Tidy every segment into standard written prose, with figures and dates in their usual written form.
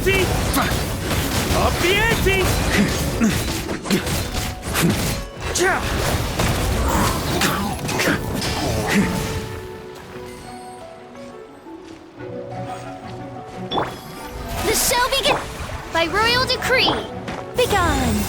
ante! Up the ante! The show begins by royal decree. Begone.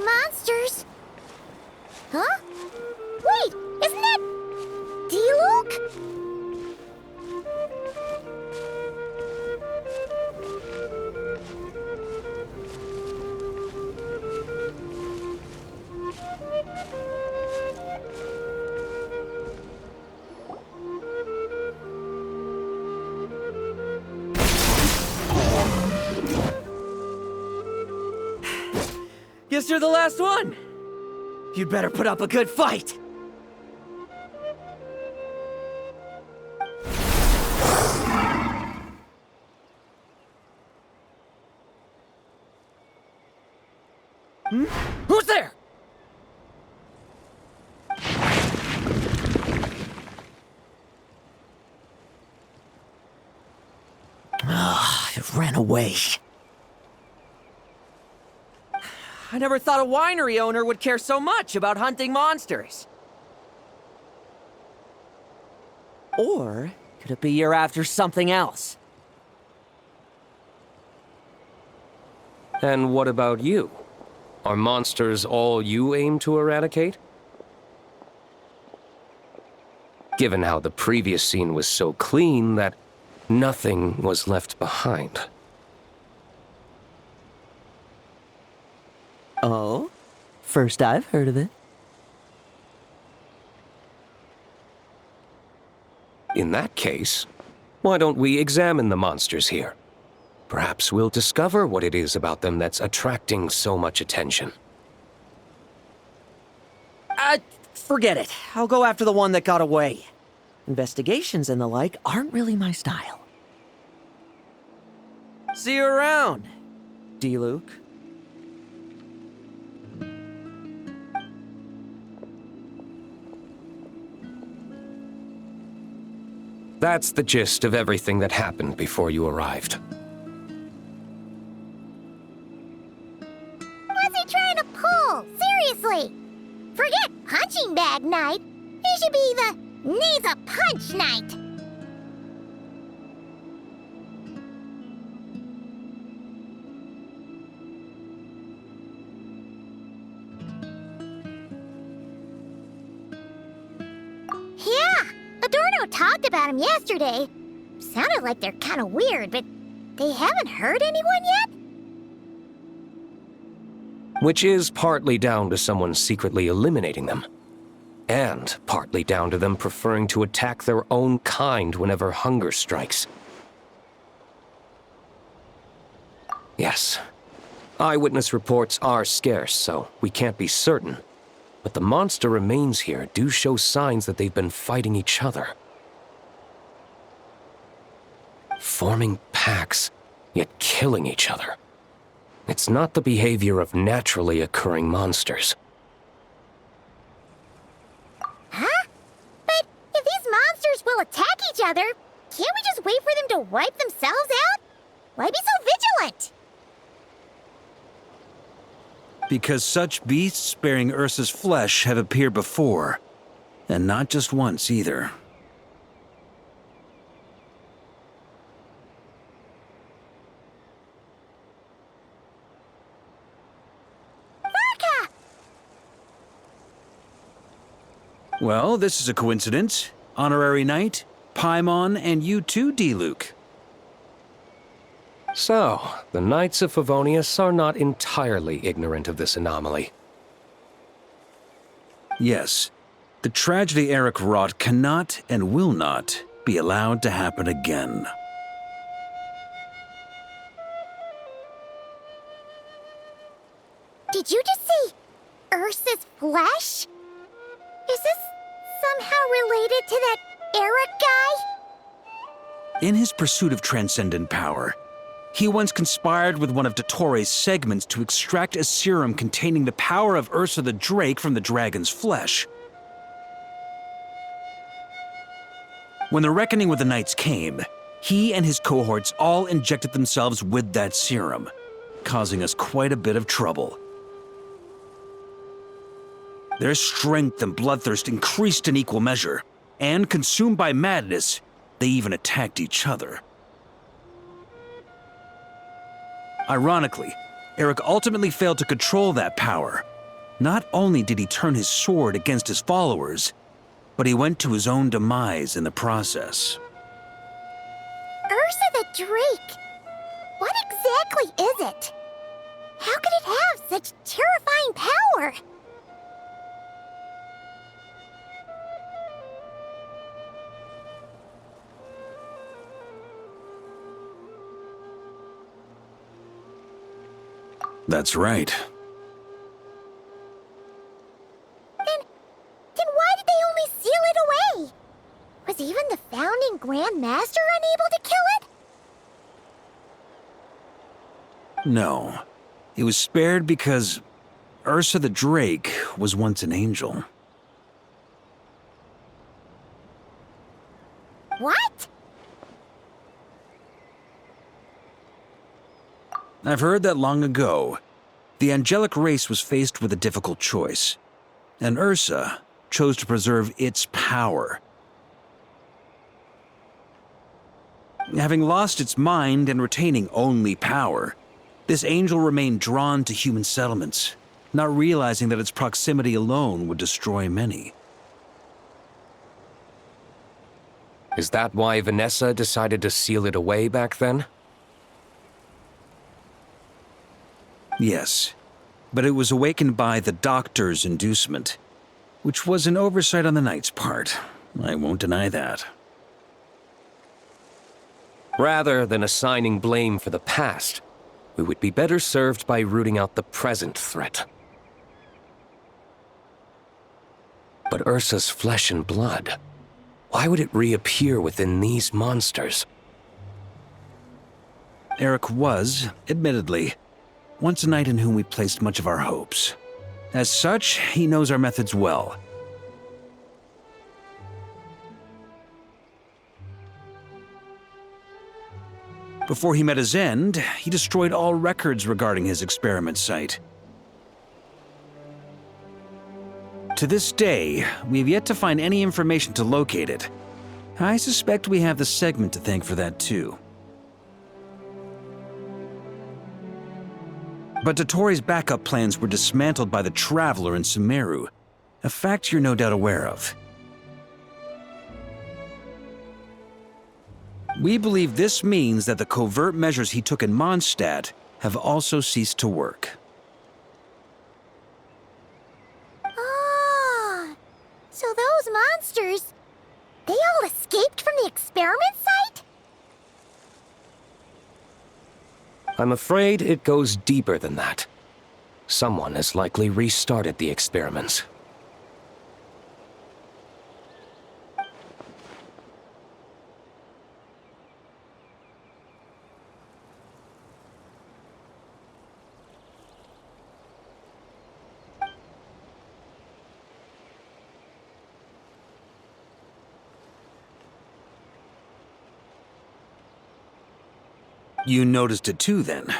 Monsters? Huh? Wait, isn't that D-Luke? Guess you're the last one. You'd better put up a good fight. Who's there? It ran away. I never thought a winery owner would care so much about hunting monsters. Or could it be you're after something else? And what about you? Are monsters all you aim to eradicate? Given how the previous scene was so clean that nothing was left behind. Oh? First I've heard of it. In that case, why don't we examine the monsters here? Perhaps we'll discover what it is about them that's attracting so much attention. Forget it. I'll go after the one that got away. Investigations and the like aren't really my style. See you around, D-Luke. That's the gist of everything that happened before you arrived. What's he trying to pull? Seriously! Forget punching bag night. It should be the needs a punch night. Yeah, Adorno talked about him yesterday. Sounded like they're kind of weird, but they haven't hurt anyone yet? Which is partly down to someone secretly eliminating them. And partly down to them preferring to attack their own kind whenever hunger strikes. Yes. Eyewitness reports are scarce, so we can't be certain. But the monster remains here do show signs that they've been fighting each other. Forming packs, yet killing each other. It's not the behavior of naturally occurring monsters. Huh? But if these monsters will attack each other, can't we just wait for them to wipe themselves out? Why be so vigilant? Because such beasts bearing Ursa's flesh have appeared before. And not just once, either. Well, this is a coincidence. Honorary Knight, Paimon, and you too, D-Luke. So, the Knights of Favonius are not entirely ignorant of this anomaly. Yes, the tragedy Eric wrought cannot and will not be allowed to happen again. Did you just see Ursa's flesh? Is this somehow related to that Eric guy? In his pursuit of transcendent power, he once conspired with one of Dottores' segments to extract a serum containing the power of Ursa the Drake from the dragon's flesh. When the reckoning with the Knights came, he and his cohorts all injected themselves with that serum, causing us quite a bit of trouble. Their strength and bloodthirst increased in equal measure, and consumed by madness, they even attacked each other. Ironically, Eric ultimately failed to control that power. Not only did he turn his sword against his followers, but he went to his own demise in the process. Ursa the Drake? What exactly is it? How could it have such terrifying power? That's right. Then why did they only seal it away? Was even the founding Grand Master unable to kill it? No. It was spared because Ursa the Drake was once an angel. What? I've heard that long ago, the angelic race was faced with a difficult choice, and Ursa chose to preserve its power. Having lost its mind and retaining only power, this angel remained drawn to human settlements, not realizing that its proximity alone would destroy many. Is that why Vanessa decided to seal it away back then? Yes, but it was awakened by the Doctor's inducement, which was an oversight on the Knight's part. I won't deny that. Rather than assigning blame for the past, we would be better served by rooting out the present threat. But Ursa's flesh and blood, why would it reappear within these monsters? Eric was, admittedly, once a knight in whom we placed much of our hopes. As such, he knows our methods well. Before he met his end, he destroyed all records regarding his experiment site. To this day, we have yet to find any information to locate it. I suspect we have the segment to thank for that too. But Dottores' backup plans were dismantled by the Traveler in Sumeru, a fact you're no doubt aware of. We believe this means that the covert measures he took in Mondstadt have also ceased to work. Ah, so those monsters, they all escaped from the experiment site? I'm afraid it goes deeper than that. Someone has likely restarted the experiments. You noticed it too, then,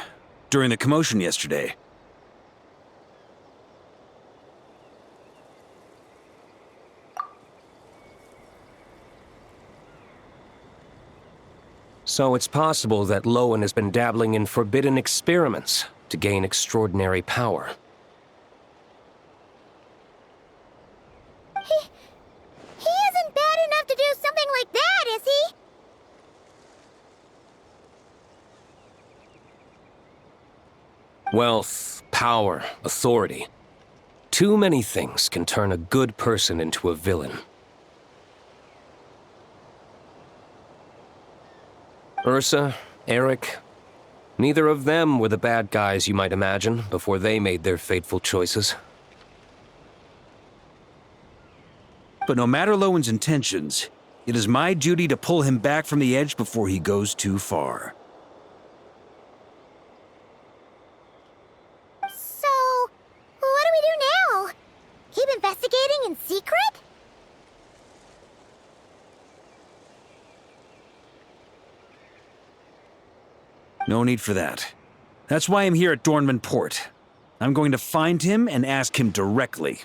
during the commotion yesterday. So it's possible that Lowen has been dabbling in forbidden experiments to gain extraordinary power. Wealth, power, authority. Too many things can turn a good person into a villain. Ursa, Eric, neither of them were the bad guys you might imagine before they made their fateful choices. But no matter Lowen's intentions, it is my duty to pull him back from the edge before he goes too far. So, what do we do now? Keep investigating in secret? No need for that. That's why I'm here at Dornman Port. I'm going to find him and ask him directly.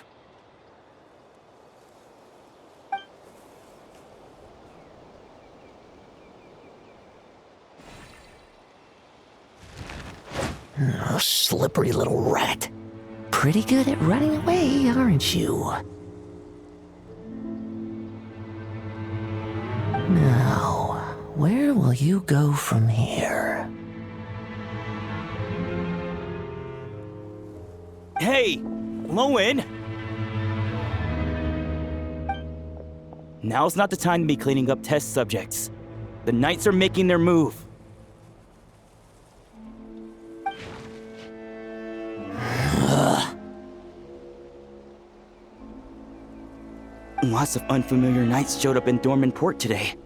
Oh, slippery little rat. Pretty good at running away, aren't you? Now, where will you go from here? Hey, Lowen! Now's not the time to be cleaning up test subjects. The Knights are making their move. Lots of unfamiliar Knights showed up in Dorman Port today.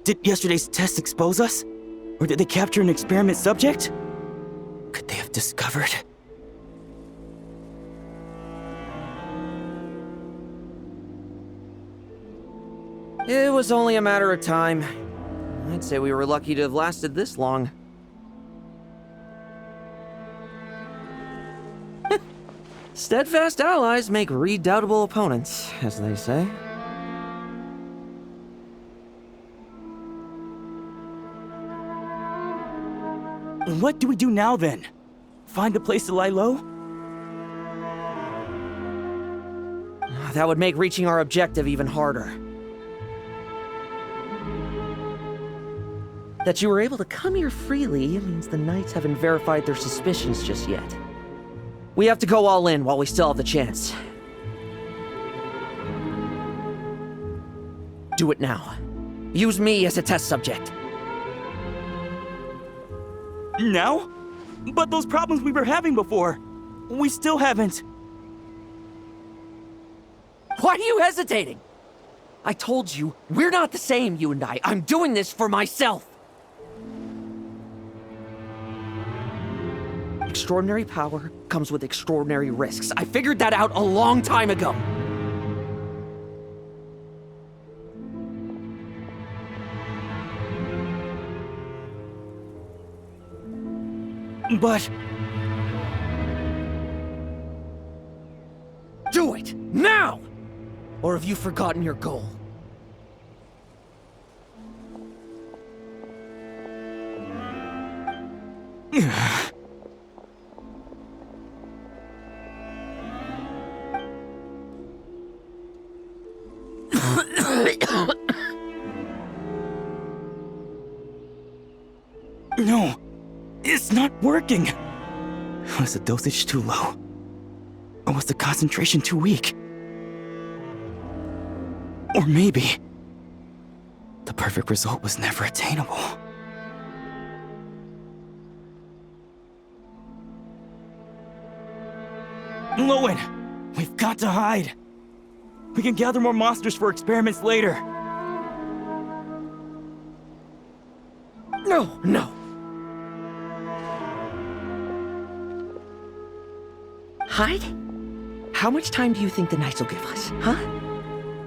Did yesterday's test expose us? Or did they capture an experiment subject? Could they have discovered? It was only a matter of time. I'd say we were lucky to have lasted this long. Steadfast allies make redoubtable opponents, as they say. What do we do now then? Find a place to lie low? That would make reaching our objective even harder. That you were able to come here freely means the Knights haven't verified their suspicions just yet. We have to go all in while we still have the chance. Do it now. Use me as a test subject. Now? But those problems we were having before, we still haven't. Why are you hesitating? I told you, we're not the same, you and I. I'm doing this for myself. Extraordinary power comes with extraordinary risks. I figured that out a long time ago. But... Do it! Now! Or have you forgotten your goal? No, it's not working. Was the dosage too low? Or was the concentration too weak? Or maybe the perfect result was never attainable. Lowen, we've got to hide. We can gather more monsters for experiments later. No. Hide? How much time do you think the Knights will give us, huh?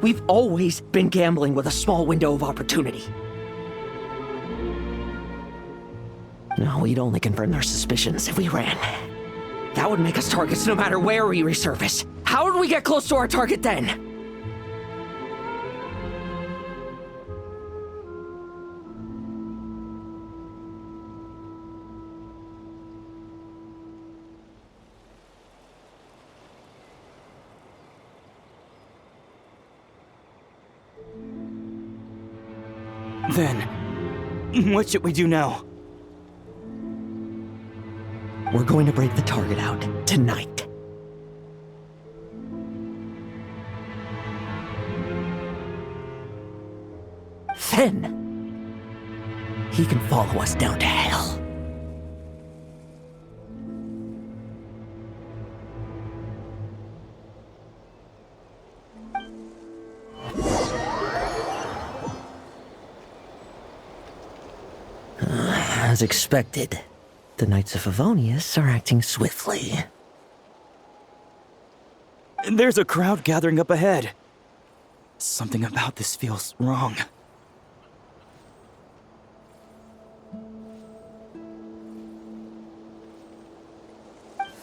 We've always been gambling with a small window of opportunity. No, we'd only confirm their suspicions if we ran. That would make us targets no matter where we resurface. How would we get close to our target then? Then, what should we do now? We're going to break the target out tonight. Then, he can follow us down to hell. As expected, the Knights of Favonius are acting swiftly. There's a crowd gathering up ahead. Something about this feels wrong.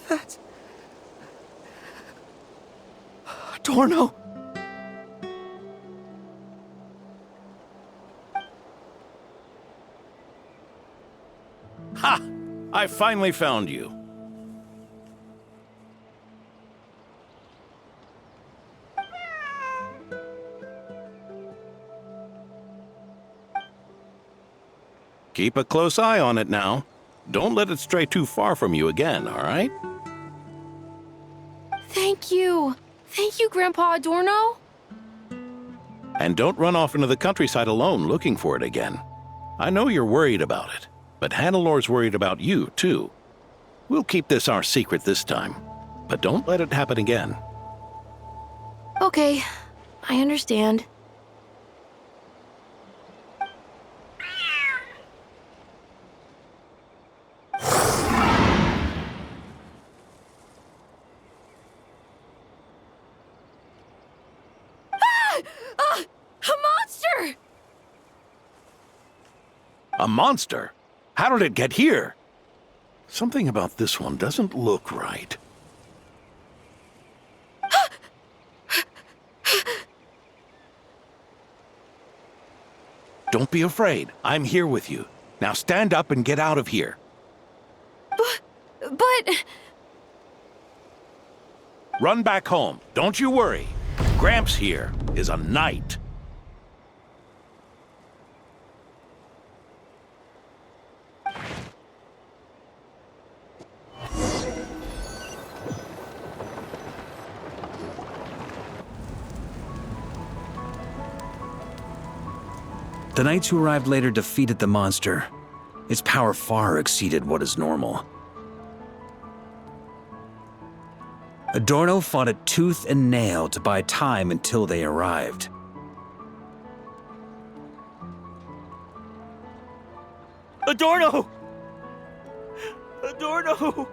That's... Torno! Ha! I finally found you. Keep a close eye on it now. Don't let it stray too far from you again, all right? Thank you. Thank you, Grandpa Adorno. And don't run off into the countryside alone looking for it again. I know you're worried about it, but Hannelor's worried about you, too. We'll keep this our secret this time, but don't let it happen again. Okay, I understand. A monster! A monster? How did it get here? Something about this one doesn't look right. Don't be afraid. I'm here with you. Now stand up and get out of here. But... Run back home. Don't you worry. Gramps here is a knight. The knights who arrived later defeated the monster. Its power far exceeded what is normal. Adorno fought it tooth and nail to buy time until they arrived. Adorno! Adorno!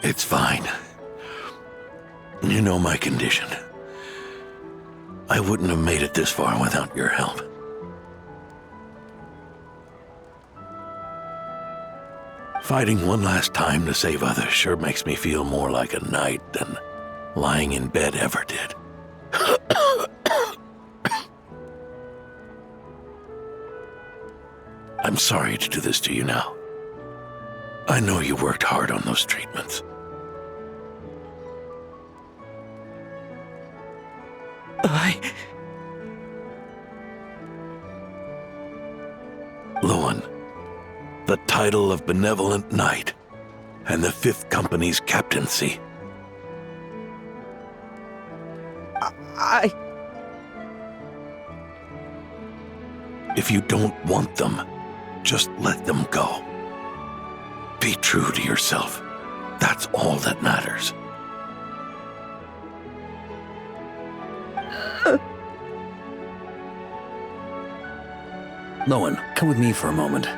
It's fine. You know my condition. I wouldn't have made it this far without your help. Fighting one last time to save others sure makes me feel more like a knight than lying in bed ever did. I'm sorry to do this to you now. I know you worked hard on those treatments. Luan, the title of Benevolent Knight and the 5th Company's captaincy. If you don't want them, just let them go. Be true to yourself. That's all that matters. Lowen, come with me for a moment.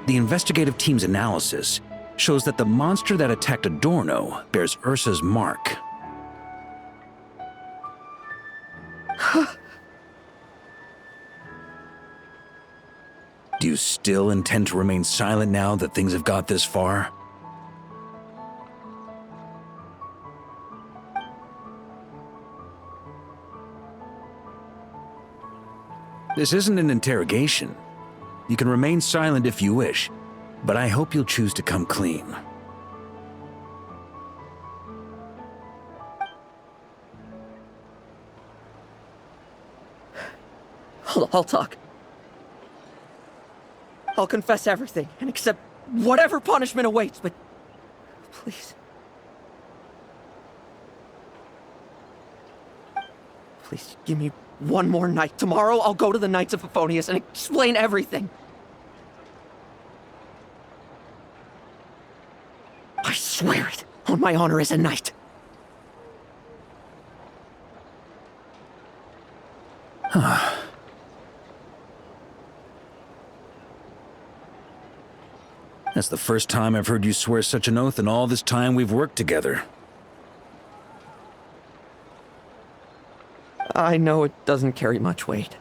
The investigative team's analysis shows that the monster that attacked Adorno bears Ursa's mark. Do you still intend to remain silent now that things have got this far? This isn't an interrogation. You can remain silent if you wish, but I hope you'll choose to come clean. I'll talk. I'll confess everything and accept whatever punishment awaits, but please. Please give me one more night. Tomorrow I'll go to the Knights of Favonius and explain everything. I swear it, on my honor as a knight. That's the first time I've heard you swear such an oath in all this time we've worked together. I know it doesn't carry much weight.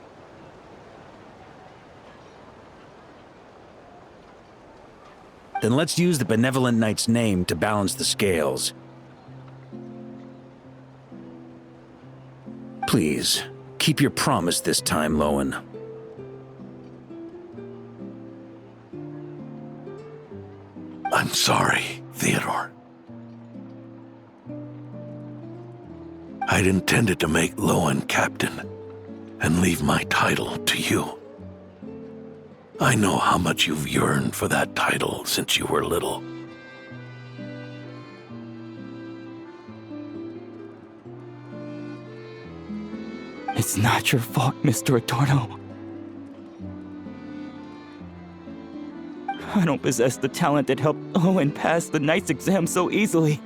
Then let's use the Benevolent Knight's name to balance the scales. Please, keep your promise this time, Lowen. I'm sorry, Theodore. I'd intended to make Lowen captain and leave my title to you. I know how much you've yearned for that title since you were little. It's not your fault, Mr. Adorno. I don't possess the talent that helped Owen pass the Knight's exam so easily.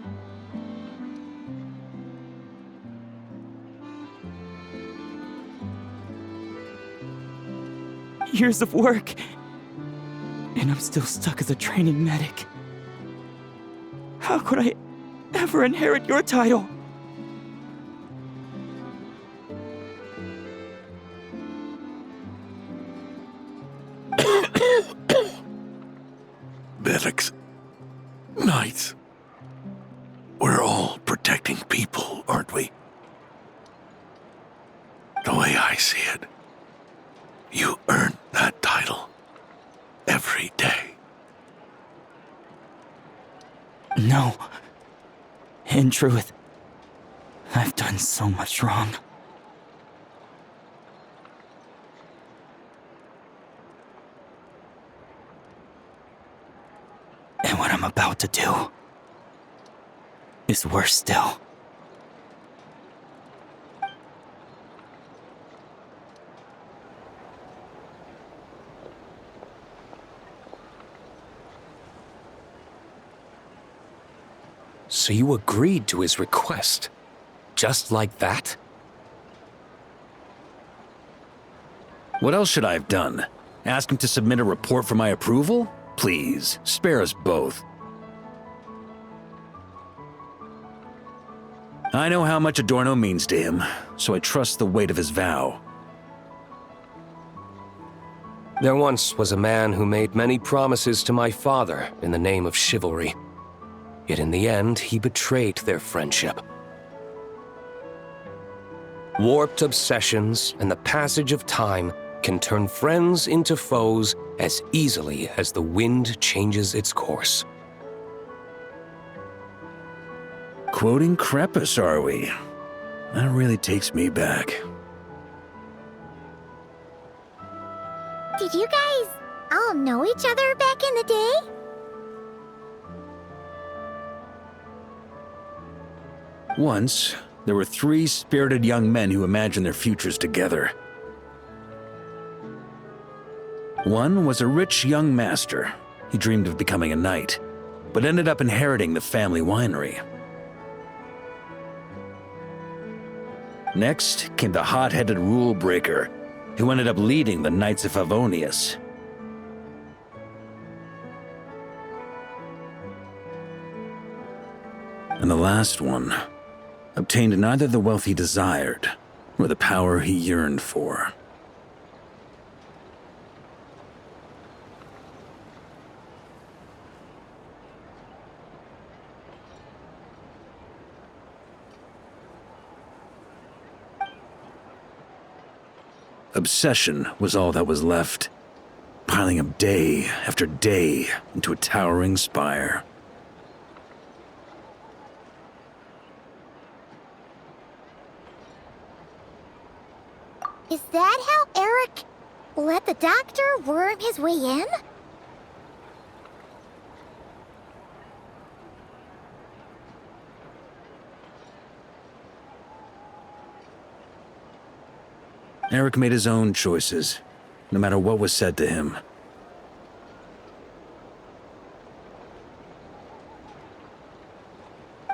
Years of work, and I'm still stuck as a training medic. How could I ever inherit your title? Medics, knights, we're all protecting people, aren't we? The way I see it, you earned that title every day. No. In truth, I've done so much wrong. And what I'm about to do is worse still. So you agreed to his request? Just like that? What else should I have done? Ask him to submit a report for my approval? Please, spare us both. I know how much Adorno means to him, so I trust the weight of his vow. There once was a man who made many promises to my father in the name of chivalry. Yet in the end, he betrayed their friendship. Warped obsessions and the passage of time can turn friends into foes as easily as the wind changes its course. Quoting Crepus, are we? That really takes me back. Did you guys all know each other back in the day? Once, there were 3 spirited young men who imagined their futures together. One was a rich young master. He dreamed of becoming a knight, but ended up inheriting the family winery. Next came the hot-headed rule breaker, who ended up leading the Knights of Favonius. And the last one obtained neither the wealth he desired, nor the power he yearned for. Obsession was all that was left. piling up day after day into a towering spire. Is that how Eric let the doctor worm his way in? Eric made his own choices, no matter what was said to him.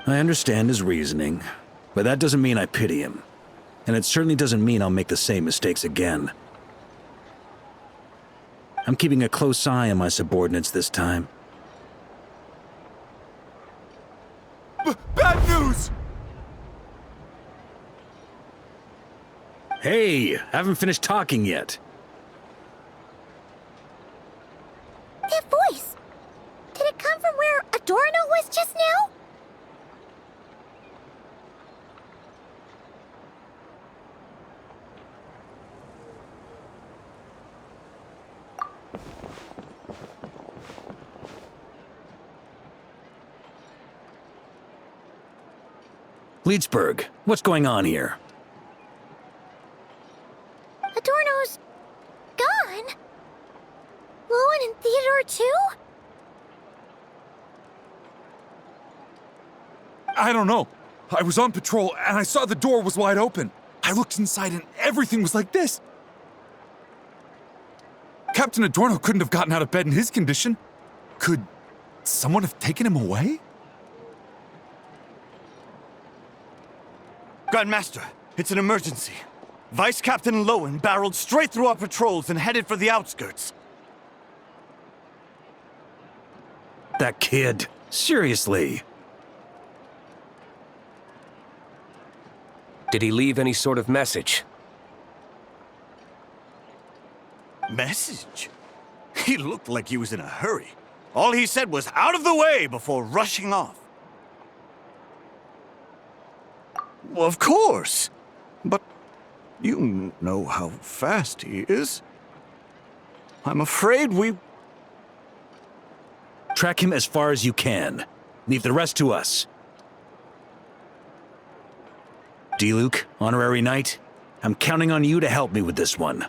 I understand his reasoning, but that doesn't mean I pity him. And it certainly doesn't mean I'll make the same mistakes again. I'm keeping a close eye on my subordinates this time. Bad news! Hey, haven't finished talking yet. That voice! Did it come from where Adorno was just now? Leedsburg, what's going on here? Adorno's gone? Lowen and Theodore too? I don't know. I was on patrol and I saw the door was wide open. I looked inside and everything was like this. Captain Adorno couldn't have gotten out of bed in his condition. Could someone have taken him away? Grandmaster, it's an emergency. Vice Captain Lowen barreled straight through our patrols and headed for the outskirts. That kid. Seriously. Did he leave any sort of message? Message? He looked like he was in a hurry. All he said was out of the way before rushing off. Well, of course. But you know how fast he is. I'm afraid we... Track him as far as you can. Leave the rest to us. D-Luke, Honorary Knight, I'm counting on you to help me with this one.